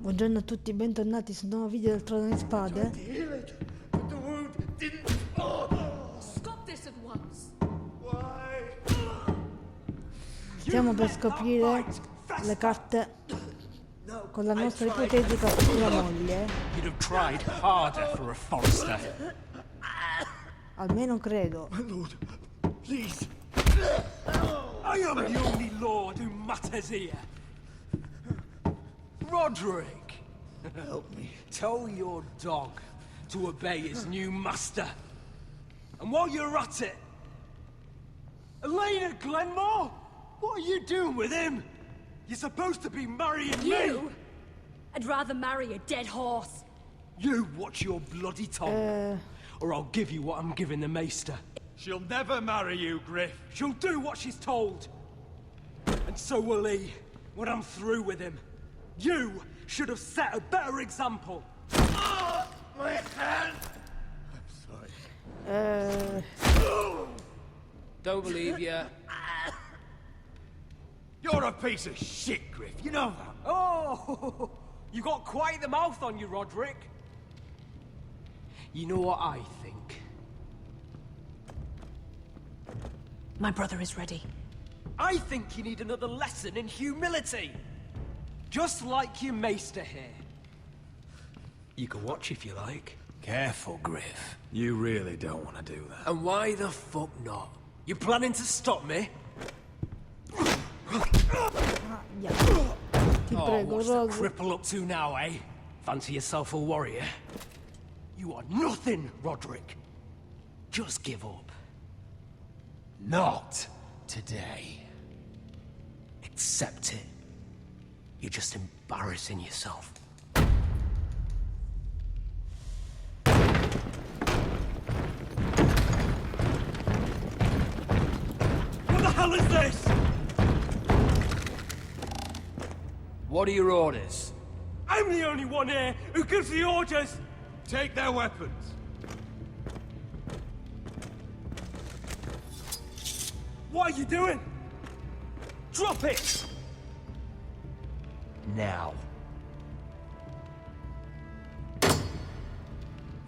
Buongiorno a tutti, bentornati su un nuovo video del Trono di Spade. Stiamo per scoprire le carte con la nostra ipotetica futura moglie. Almeno credo. My lord, please. I am the only lord who matters here. Roderick! Help me. Tell your dog to obey his new master. And while you're at it... Elena Glenmore? What are you doing with him? You're supposed to be marrying me! I'd rather marry a dead horse. You watch your bloody tongue, or I'll give you what I'm giving the maester. She'll never marry you, Griff. She'll do what she's told. And so will he, when I'm through with him. You should have set a better example. Oh, my hand! I'm sorry. Don't believe you. You're a piece of shit, Griff. You know that. Oh, you got quite the mouth on you, Roderick. You know what I think? My brother is ready. I think you need another lesson in humility. Just like your maester here. You can watch if you like. Careful, Griff. You really don't want to do that. And why the fuck not? You planning to stop me? Ti prego, what's the Rose. cripple up to now, eh? Fancy yourself a warrior? You are nothing, Roderick. Just give up. Not today. Accept it. You're just embarrassing yourself. What the hell is this? What are your orders? I'm the only one here who gives the orders! Take their weapons. What are you doing? Drop it! Now.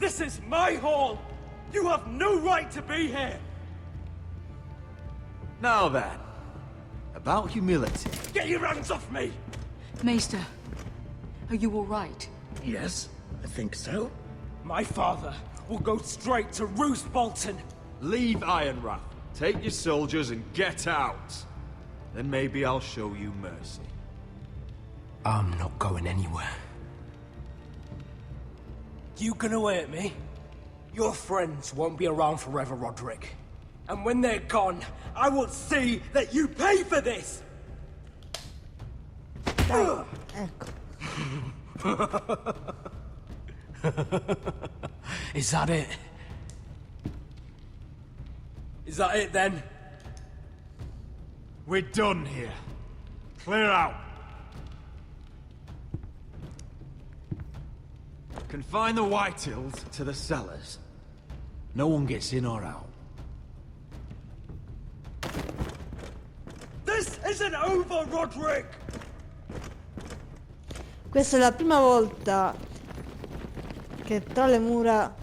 This is my hall! You have no right to be here! Now then, about humility. Get your hands off me! Maester, are you all right? Yes, I think so. My father will go straight to Roose Bolton. Leave Ironrath. Take your soldiers and get out. Then maybe I'll show you mercy. I'm not going anywhere. You gonna hurt me? Your friends won't be around forever, Roderick. And when they're gone, I will see that you pay for this! Dai, ecco. Is that it? Is that it then? We're done here. Clear out. Confine the Whitehills to the cellars. No one gets in or out. This isn't over, Roderick! Questa è la prima volta che tra le mura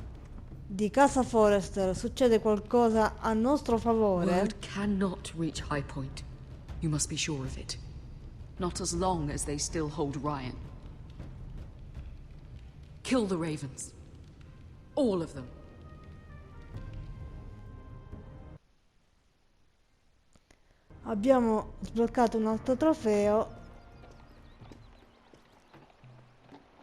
di Casa Forrester succede qualcosa a nostro favore. Word cannot reach High Point. You must be sure of it. Not as long as they still hold Ryan. Kill the Ravens. All of them. Abbiamo sbloccato un altro trofeo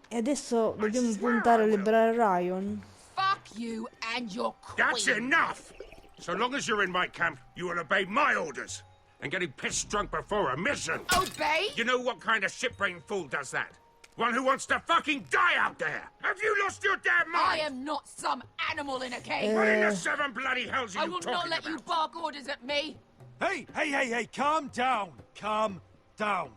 e adesso dobbiamo puntare a liberare Ryan. Fuck you and your queen. That's enough! So long as you're in my camp, you will obey my orders. And getting pissed drunk before a mission. Obey? You know what kind of shit-brained fool does that? One who wants to fucking die out there! Have you lost your damn I mind? am not some animal in a cage. What in the seven bloody hells are I you will talking not let you about? bark orders at me. Hey, calm down. Calm down.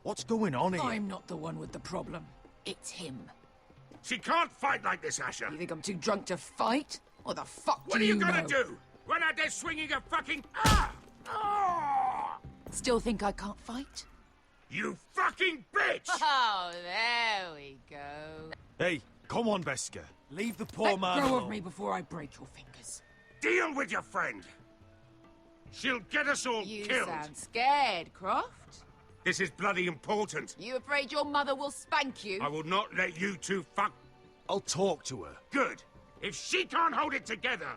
What's going on here? I'm not the one with the problem. It's him. She can't fight like this, Asher. You think I'm too drunk to fight? Or the fuck What do are you you gonna know? do? Run out there swinging a fucking... Ah! Ah! Still think I can't fight? You fucking bitch! Oh, there we go. Hey, come on, Beskar. Leave the poor Let man go alone. of me before I break your fingers. Deal with your friend. She'll get us all You killed. sound scared, Croft. This is bloody important. You afraid your mother will spank you? I will not let you two fuck. I'll talk to her. Good. If she can't hold it together,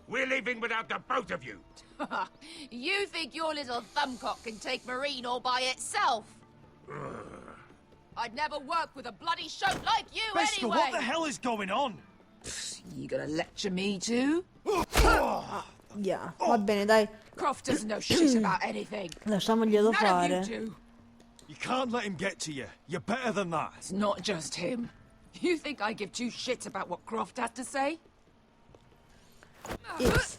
we're leaving without the both of you. You think your little thumbcock can take Marine all by itself? I'd never work with a bloody shote like you Beskar, anyway! what the hell is going on? You gonna lecture me too? Yeah, va bene, dai. Croft doesn't know shit about anything. Lasciamoglielo None fare. of you do. You can't let him get to you. You're better than that. It's not just him. You think I give two shits about what Croft has to say? Yes.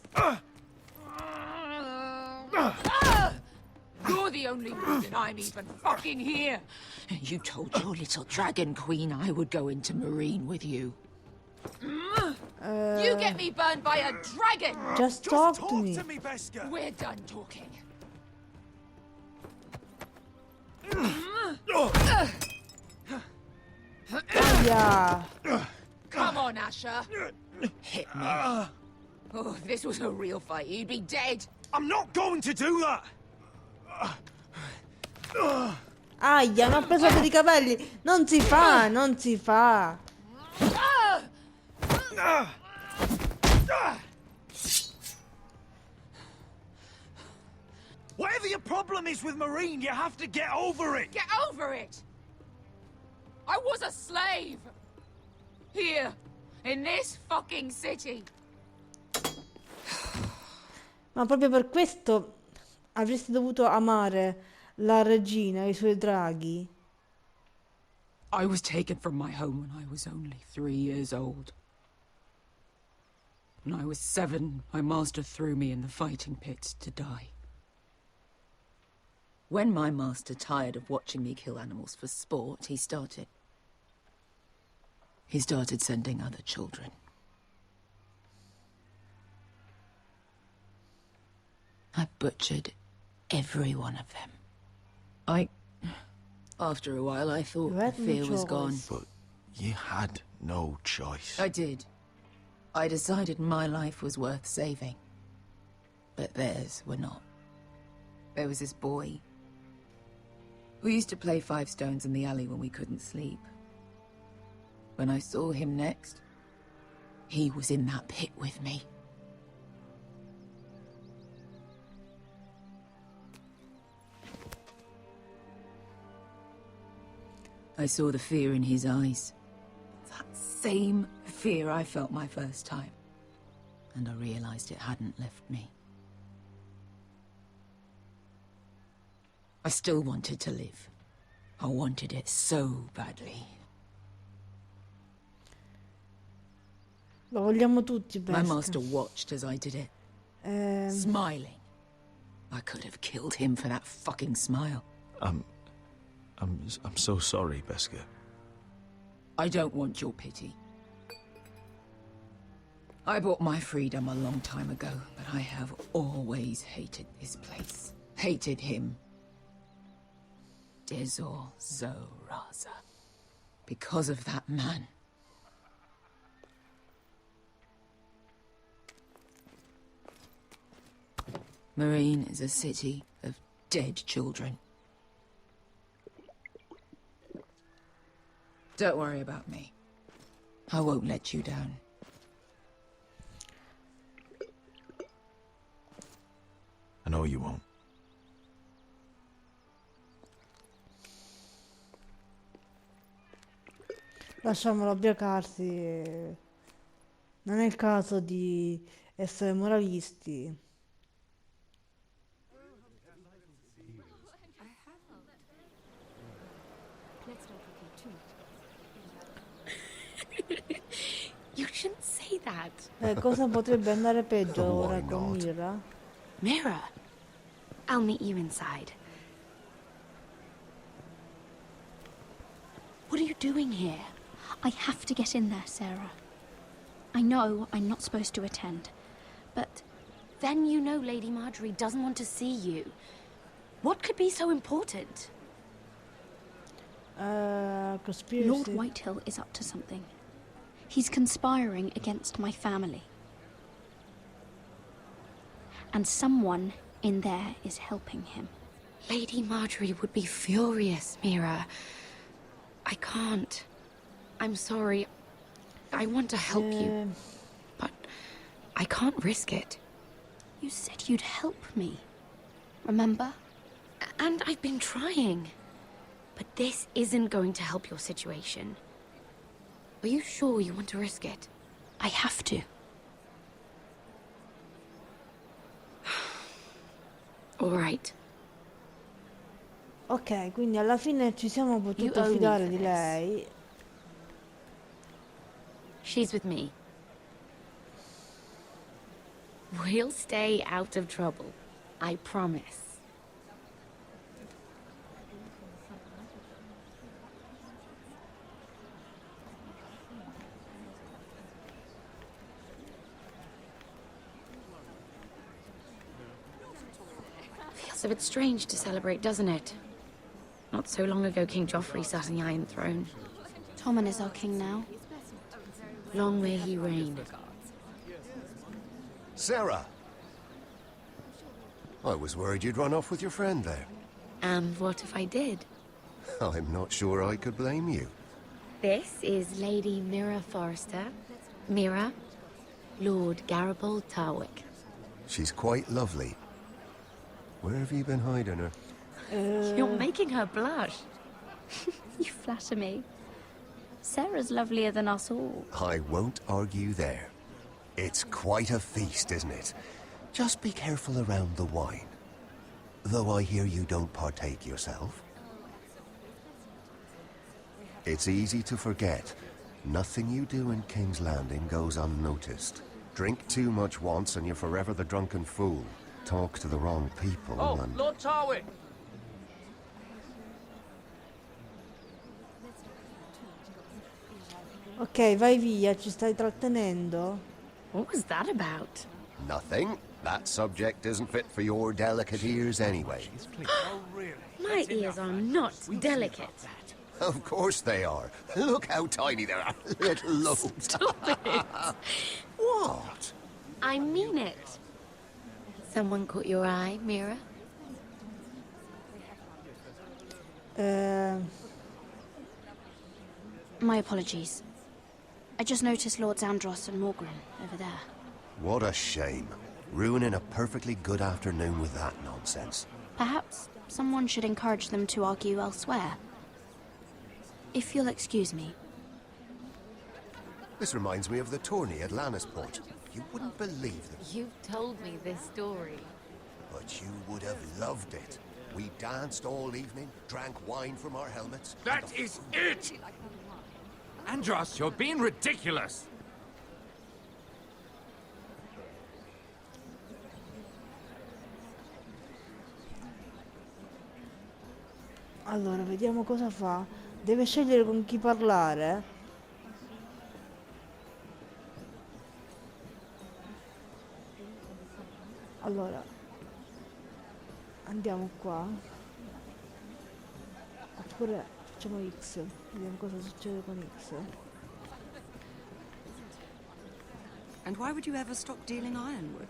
You're the only reason I'm even fucking here. You told your little dragon queen I would go into Marine with you. You get me burned by a dragon! Just Just talk talk to me. Beskar. We're done talking. Yeah. Come on, Asher. Hit me. Oh, if this was a real fight, you'd be dead. I'm not going to do that. Aia, mi ha preso per i capelli. Non si fa, non si fa. Whatever your problem is with Marine, you have to get over it. Get over it! I was a slave! Here, in this fucking city. Ma proprio per questo avresti dovuto amare la regina e i suoi draghi. I was taken from my home when I was only 3 years old. When I was 7, my master threw me in the fighting pits to die. When my master tired of watching me kill animals for sport, he started sending other children. I butchered every one of them. After a while, I thought You the had no fear was choice. gone. But you had no choice. I did. I decided my life was worth saving. But theirs were not. There was this boy. We used to play 5 stones in the alley when we couldn't sleep. When I saw him next, he was in that pit with me. I saw the fear in his eyes. That same fear I felt my first time. And I realized it hadn't left me. I still wanted to live. I wanted it so badly. Lo vogliamo tutti, My Beskar. master watched as I did it, smiling. I could have killed him for that fucking smile. I'm so sorry, Beskar. I don't want your pity. I bought my freedom a long time ago, but I have always hated this place. Hated him. Dezor Zoraza. Because of that man. Marine is a city of dead children. Don't worry about me. I won't let you down. I know you won't. Lasciamolo ubriacarsi. Non è il caso di essere moralisti. You shouldn't say that. Cosa potrebbe andare peggio ora Why con not? Mira? Mira, I'll meet you inside. What are you doing here? I have to get in there, Sarah. I know I'm not supposed to attend, but Then you know Lady Marjorie doesn't want to see you. What could be so important? Conspiracy. Lord Whitehill is up to something. He's conspiring against my family. And someone in there is helping him. Lady Marjorie would be furious, Mira. I can't. I'm sorry. I want to help you, but I can't risk it. You said you'd help me. Remember? And I've been trying. But this isn't going to help your situation. Are you sure you want to risk it? I have to. All right. Ok, quindi alla fine ci siamo potuti owe me fidare for di this. lei. She's with me. We'll stay out of trouble. I promise. Feels a bit strange to celebrate, doesn't it? Not so long ago, King Joffrey sat on the Iron Throne. Tommen is our king now. Long may he reign. Sarah! I was worried you'd run off with your friend there. And what if I did? I'm not sure I could blame you. This is Lady Mira Forrester. Mira, Lord Garibald Tarwick. She's quite lovely. Where have you been hiding her? You're making her blush. You flatter me. Sarah's lovelier than us all. I won't argue there. It's quite a feast, isn't it? Just be careful around the wine. Though I hear you don't partake yourself. It's easy to forget. Nothing you do in King's Landing goes unnoticed. Drink too much once and you're forever the drunken fool. Talk to the wrong people and... Lord Tarwick! Ok, vai via, ci stai trattenendo? What was that about? Nothing. That subject isn't fit for your delicate ears anyway. My ears are not delicate. Of course they are. Look how tiny they are. Little lobes. Stop it. What? I mean it. Someone caught your eye, Mira? My apologies. I just noticed Lords Andros and Morgren over there. What a shame. Ruining a perfectly good afternoon with that nonsense. Perhaps someone should encourage them to argue elsewhere. If you'll excuse me. This reminds me of the tourney at Lannisport. You wouldn't believe it. You've told me this story. But you would have loved it. We danced all evening, drank wine from our helmets. That is it! Andros, you're being ridiculous! Allora, vediamo cosa fa. Deve scegliere con chi parlare. Allora, andiamo qua. Oppure facciamo X. Vediamo cosa succede con X. And why would you ever stop dealing ironwood?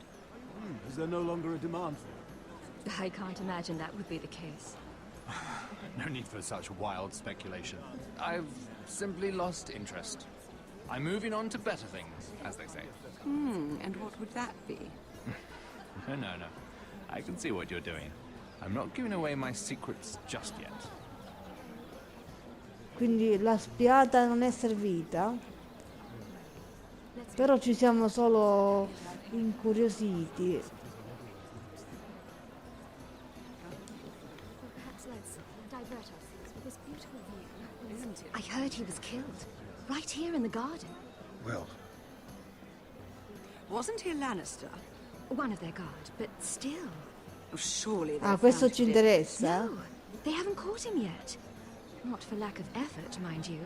Is there no longer a demand for it? I can't imagine that would be the case. No need for such wild speculation. I've simply lost interest. I'm moving on to better things, as they say. And what would that be? No. I can see what you're doing. I'm not giving away my secrets just yet. Quindi la spiata non è servita. Però ci siamo solo incuriositi. I heard he was killed. Right here in the garden. Well... Wasn't he a Lannister? One of their guard, but still. Oh, surely they Ah, questo found ci it. interessa? No, they haven't caught him yet. Not for lack of effort, mind you.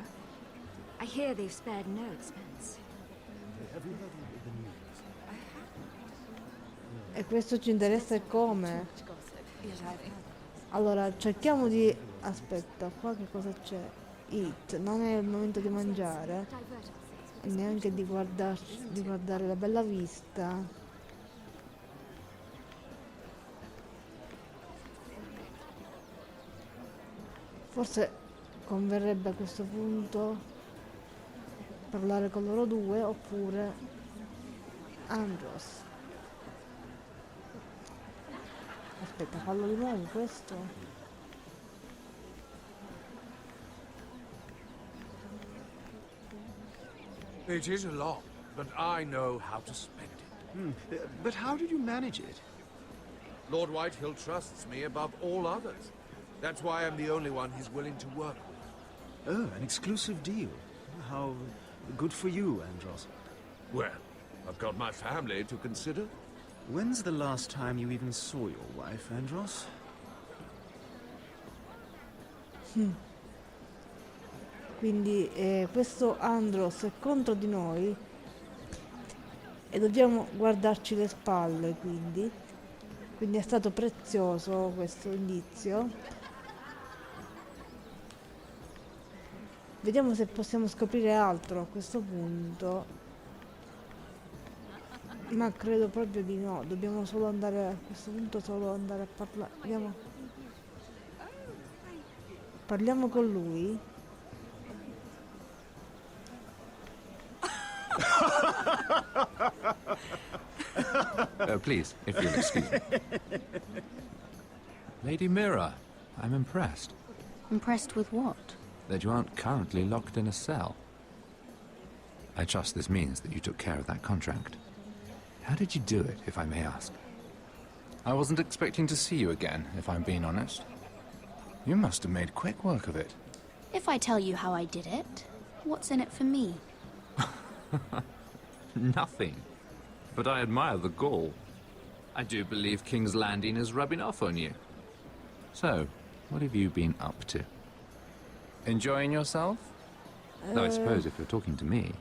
I hear they've spared no expense. E questo ci interessa e come? Allora, cerchiamo di Aspetta, qua che cosa c'è? Eat, non è il momento di mangiare e neanche di guardare la bella vista. Forse converrebbe a questo punto parlare con loro due oppure Andros. Aspetta, fallo di nuovo questo. It is a lot, but I know how to spend it. But how did you manage it? Lord Whitehill trusts me above all others. That's why I'm the only one he's willing to work with. Oh, an exclusive deal. How good for you, Andros. Well, I've got my family to consider. When's the last time you even saw your wife, Andros? Quindi questo Andros è contro di noi e dobbiamo guardarci le spalle, quindi è stato prezioso questo indizio. Vediamo se possiamo scoprire altro a questo punto, ma credo proprio di no. Dobbiamo solo andare a questo punto, solo andare a parlare. Parliamo con lui. Please, if you'll excuse me. Lady Mira, I'm impressed. Impressed with what? That you aren't currently locked in a cell. I trust this means that you took care of that contract. How did you do it, if I may ask? I wasn't expecting to see you again, if I'm being honest. You must have made quick work of it. If I tell you how I did it, what's in it for me? Nothing. But I admire the gall. I do believe King's Landing is rubbing off on you. So, what have you been up to? Enjoying yourself? Though I suppose if you're talking to me...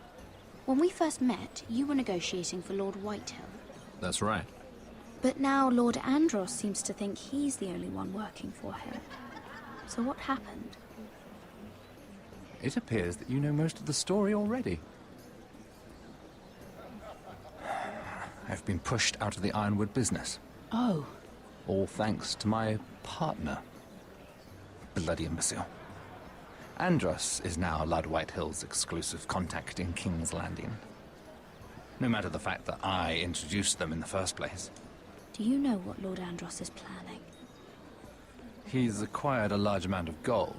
When we first met, you were negotiating for Lord Whitehill. That's right. But now Lord Andros seems to think he's the only one working for him. So what happened? It appears that you know most of the story already. I've been pushed out of the ironwood business. Oh. All thanks to my partner. Bloody imbecile. Andros is now Lord Whitehill's exclusive contact in King's Landing. No matter the fact that I introduced them in the first place. Do you know what Lord Andros is planning? He's acquired a large amount of gold,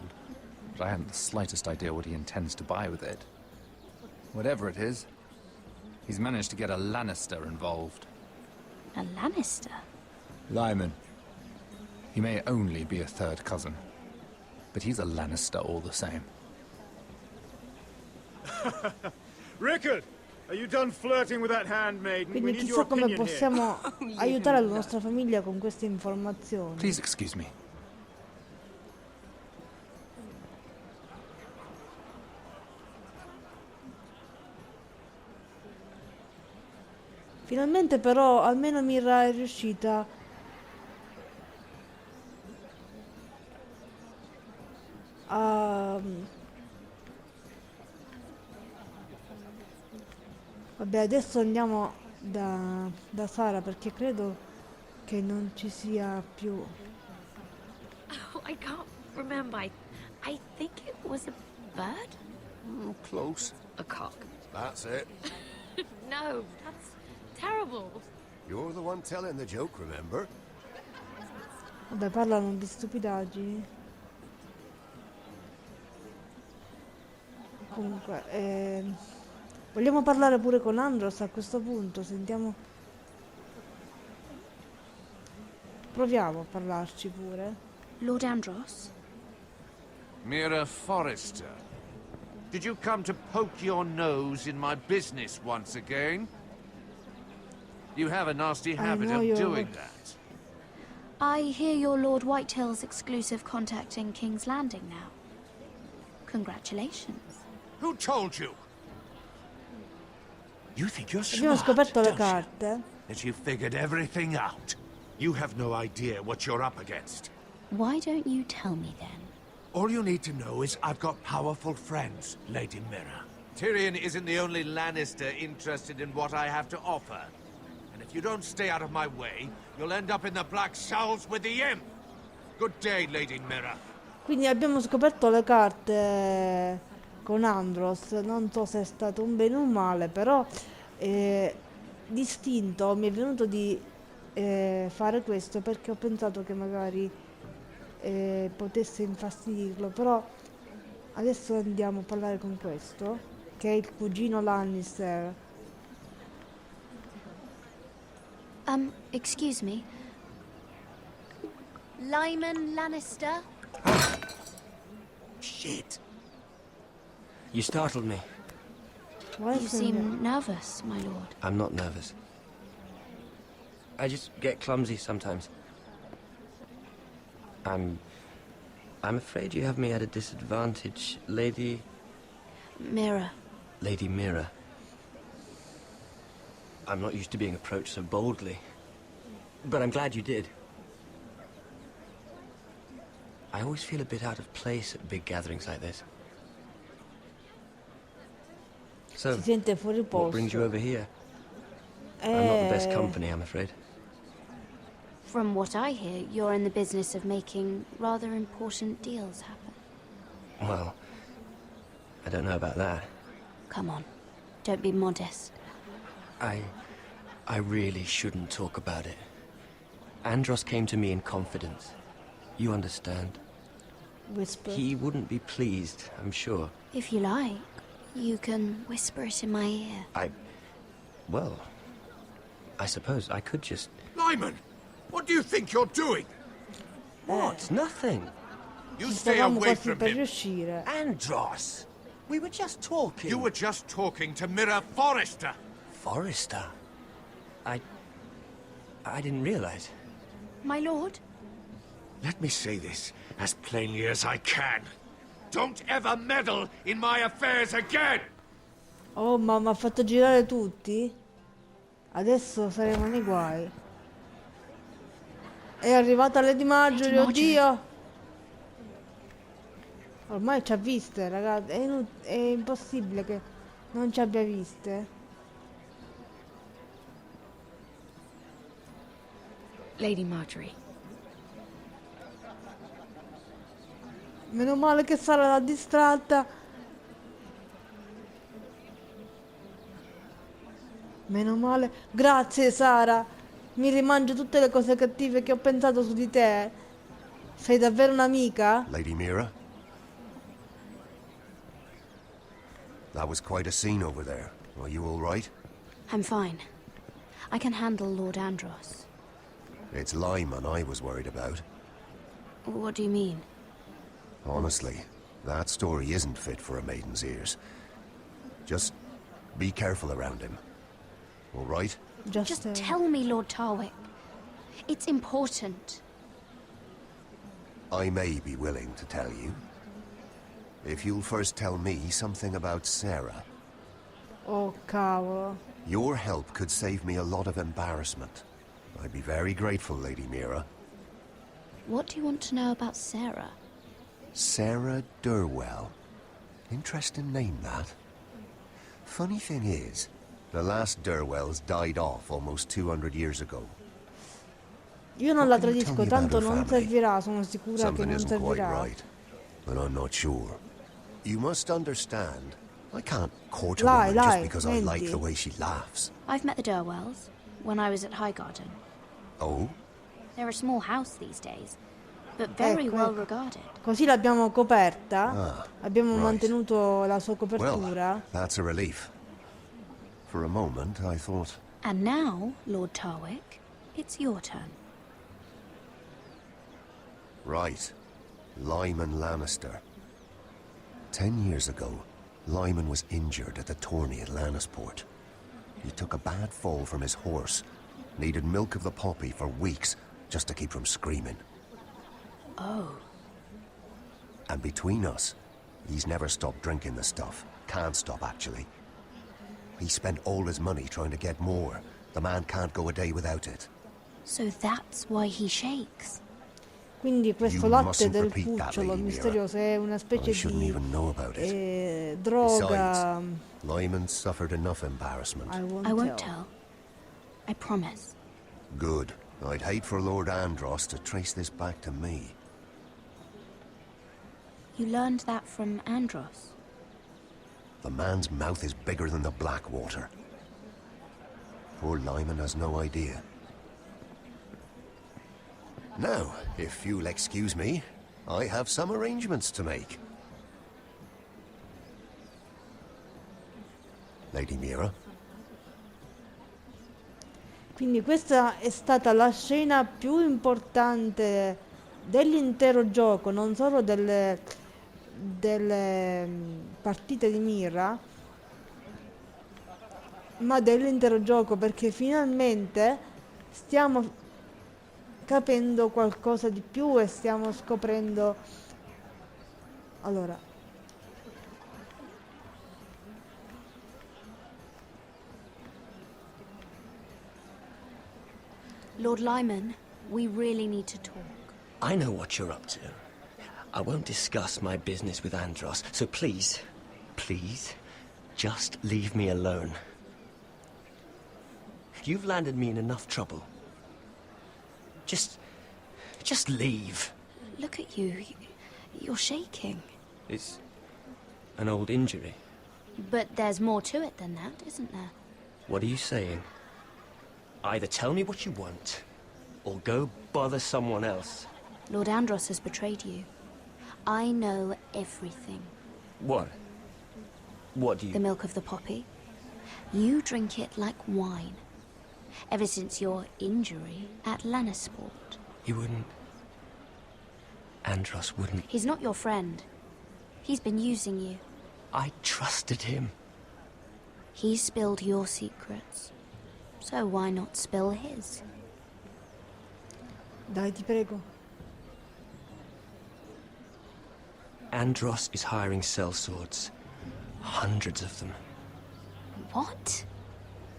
but I haven't the slightest idea what he intends to buy with it. Whatever it is, he's managed to get a Lannister involved. A Lannister? Lyman. He may only be a third cousin, but he's a Lannister all the same. Rickard, are you done flirting with that handmaiden? We Quindi need your chissà come opinion possiamo here. aiutare la nostra famiglia con queste informazioni. Please excuse me. Finalmente però almeno Mira è riuscita a... Vabbè, adesso andiamo da Sara perché credo che non ci sia più. Oh, I can't remember. I think it was a bird? Oh, close. A cock. That's it. No, that's terrible. You're the one telling the joke, remember? Vabbè, parlano di stupidaggini. Comunque, vogliamo parlare pure con Andros a questo punto? Sentiamo. Proviamo a parlarci pure. Lord Andros? Mira Forrester, did you come to poke your nose in my business once again? You have a nasty habit of doing that. I hear you're Lord Whitehill's exclusive contact in King's Landing now. Congratulations. Who told you? You think you're Abbiamo smart, scoperto le don't you? carte. That you figured everything out. You have no idea what you're up against. Why don't you tell me then? All you need to know is I've got powerful friends, Lady Mira. Tyrion isn't the only Lannister interested in what I have to offer. And if you don't stay out of my way, you'll end up in the Black Showls with the Imp. Good day, Lady Mira. Quindi abbiamo scoperto le carte con Andros, non so se è stato un bene o un male, però d'istinto mi è venuto di fare questo perché ho pensato che magari potesse infastidirlo, però adesso andiamo a parlare con questo, che è il cugino Lannister. Excuse me. Lyman Lannister? Shit. You startled me. You seem nervous, my lord. I'm not nervous. I just get clumsy sometimes. I'm afraid you have me at a disadvantage, Lady... Mira. Lady Mira. I'm not used to being approached so boldly. But I'm glad you did. I always feel a bit out of place at big gatherings like this. So, Si sente fuori posto. what brings you over here? I'm not the best company, I'm afraid. From what I hear, you're in the business of making rather important deals happen. Well, I don't know about that. Come on, don't be modest. I really shouldn't talk about it. Andros came to me in confidence. You understand? Whisper. He wouldn't be pleased, I'm sure. If you like, you can whisper it in my ear. Well, I suppose I could just... Lyman! What do you think you're doing? What? Nothing. You stay away from per him. riuscire. Andros! We were just talking. You were just talking to Mira Forrester. Forrester? I didn't realize. My lord? Let me say this as plainly as I can. Don't ever meddle in my affairs again! Oh mamma, ha fatto girare tutti? Adesso saremo nei guai. È arrivata Lady Marjorie, oddio! Ormai ci ha viste, ragazzi. È impossibile che non ci abbia viste. Lady Marjorie. Meno male che Sara l'ha distratta. Meno male. Grazie Sara. Mi rimangio tutte le cose cattive che ho pensato su di te. Sei davvero un'amica? Lady Mira? That was quite a scene over there. Are you all right? I'm fine. I can handle Lord Andros. It's Lyman I was worried about. What do you mean? Honestly, that story isn't fit for a maiden's ears. Just be careful around him. All right? Just tell me, Lord Tarwick. It's important. I may be willing to tell you. If you'll first tell me something about Sarah. Oh, cavolo. Your help could save me a lot of embarrassment. I'd be very grateful, Lady Mira. What do you want to know about Sarah? Sarah Durwell. Interesting name, that. Funny thing is, the last Durwells died off almost 200 years ago. Io non la What can you tell tradisco, me about tanto her non family? servirà, sono sicura che Something non isn't quite servirà. right, but I'm not sure. You must understand, I can't court a Lai, woman just Lai, because I like senti. the way she laughs. I've met the Durwells when I was at Highgarden. Oh? They're a small house these days, but very Ecco, well ecco. regarded. Così l'abbiamo coperta. Ah, Abbiamo right. mantenuto la sua Well, copertura. that's a relief. For a moment, I thought... And now, Lord Tarwick, it's your turn. Right. Lyman Lannister. 10 years ago, Lyman was injured at the tourney at Lannisport. He took a bad fall from his horse. Needed milk of the poppy for weeks, just to keep from screaming. Oh. And between us, he's never stopped drinking the stuff. Can't stop, actually. He spent all his money trying to get more. The man can't go a day without it. So that's why he shakes. Quindi questo You latte mustn't del repeat that, cucciolo Lady Mira. misterioso è una I specie shouldn't di even know about it. droga. Besides, Lyman suffered enough embarrassment. I I won't tell. I promise. Good. I'd hate for Lord Andros to trace this back to me. You learned that from Andros? The man's mouth is bigger than the Blackwater. Poor Lyman has no idea. Now, if you'll excuse me, I have some arrangements to make. Lady Mira? Quindi questa è stata la scena più importante dell'intero gioco, non solo delle partite di Mira, ma dell'intero gioco, perché finalmente stiamo capendo qualcosa di più e stiamo scoprendo. Allora, Lord Lyman, we really need to talk. I know what you're up to. I won't discuss my business with Andros, so please, please, just leave me alone. You've landed me in enough trouble. Just leave. Look at you. You're shaking. It's an old injury. But there's more to it than that, isn't there? What are you saying? Either tell me what you want, or go bother someone else. Lord Andros has betrayed you. I know everything. What? What do you... The milk of the poppy. You drink it like wine. Ever since your injury at Lannisport. You wouldn't... Andros wouldn't... He's not your friend. He's been using you. I trusted him. He spilled your secrets. So why not spill his? dai, ti prego. Andros is hiring sellswords. Hundreds of them. What?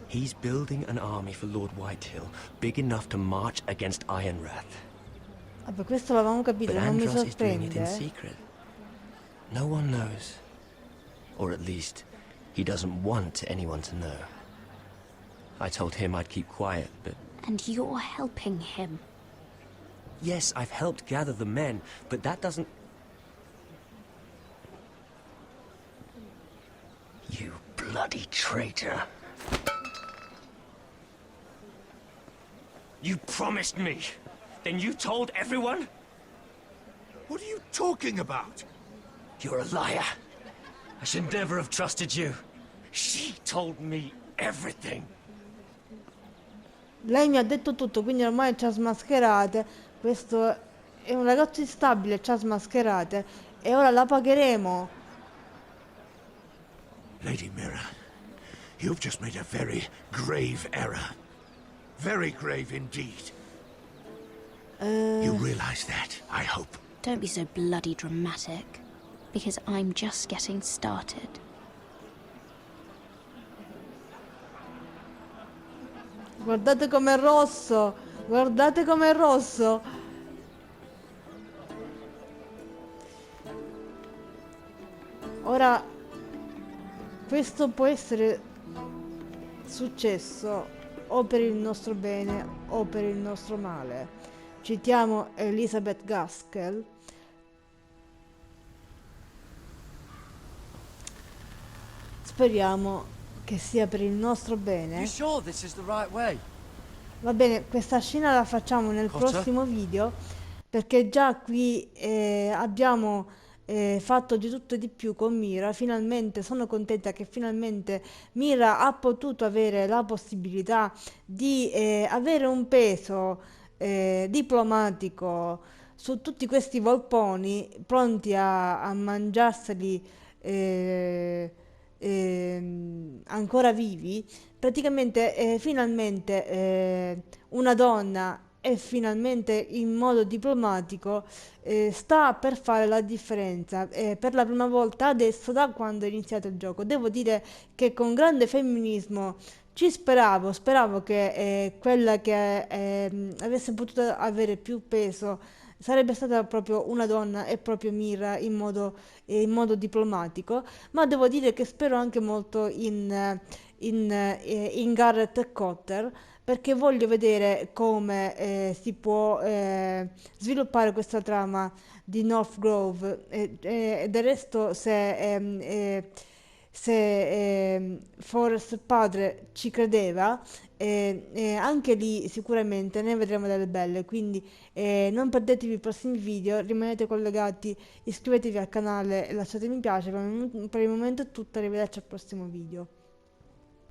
He's building an army for Lord Whitehill, big enough to march against Ironrath. Vabbè, questo l'avevamo capito, But non mi Andros is doing it in sorprende. secret. No one knows. Or at least, he doesn't want anyone to know. I told him I'd keep quiet, but... And you're helping him. Yes, I've helped gather the men, but that doesn't... You bloody traitor. You promised me. Then you told everyone? What are you talking about? You're a liar. I should never have trusted you. She told me everything. Lei mi ha detto tutto, quindi ormai ci ha smascherate. Questo è un ragazzo instabile, ci ha smascherate. E ora la pagheremo. Lady Mira, you've just made a very grave error. Very grave indeed. You realize that, I hope. Don't be so bloody dramatic. Because I'm just getting started. Guardate com'è rosso! Guardate com'è rosso! Ora, questo può essere successo o per il nostro bene o per il nostro male. Citiamo Elizabeth Gaskell. Speriamo che sia per il nostro bene. You sure this is the right way? Va bene, questa scena la facciamo nel Cosa? prossimo video, perché già qui abbiamo fatto di tutto e di più con Mira. Finalmente sono contenta che finalmente Mira ha potuto avere la possibilità di avere un peso diplomatico su tutti questi volponi pronti a mangiarseli ancora vivi. Praticamente finalmente una donna e finalmente in modo diplomatico sta per fare la differenza per la prima volta adesso da quando è iniziato il gioco. Devo dire che con grande femminismo ci speravo che quella che avesse potuto avere più peso sarebbe stata proprio una donna e proprio Mira in modo diplomatico, ma devo dire che spero anche molto in Garrett e Cotter, perché voglio vedere come si può sviluppare questa trama di North Grove e del resto se Forrest padre ci credeva, anche lì sicuramente ne vedremo delle belle, quindi non perdetevi i prossimi video, rimanete collegati, iscrivetevi al canale e lasciate mi piace. Per il momento è tutto, arrivederci al prossimo video.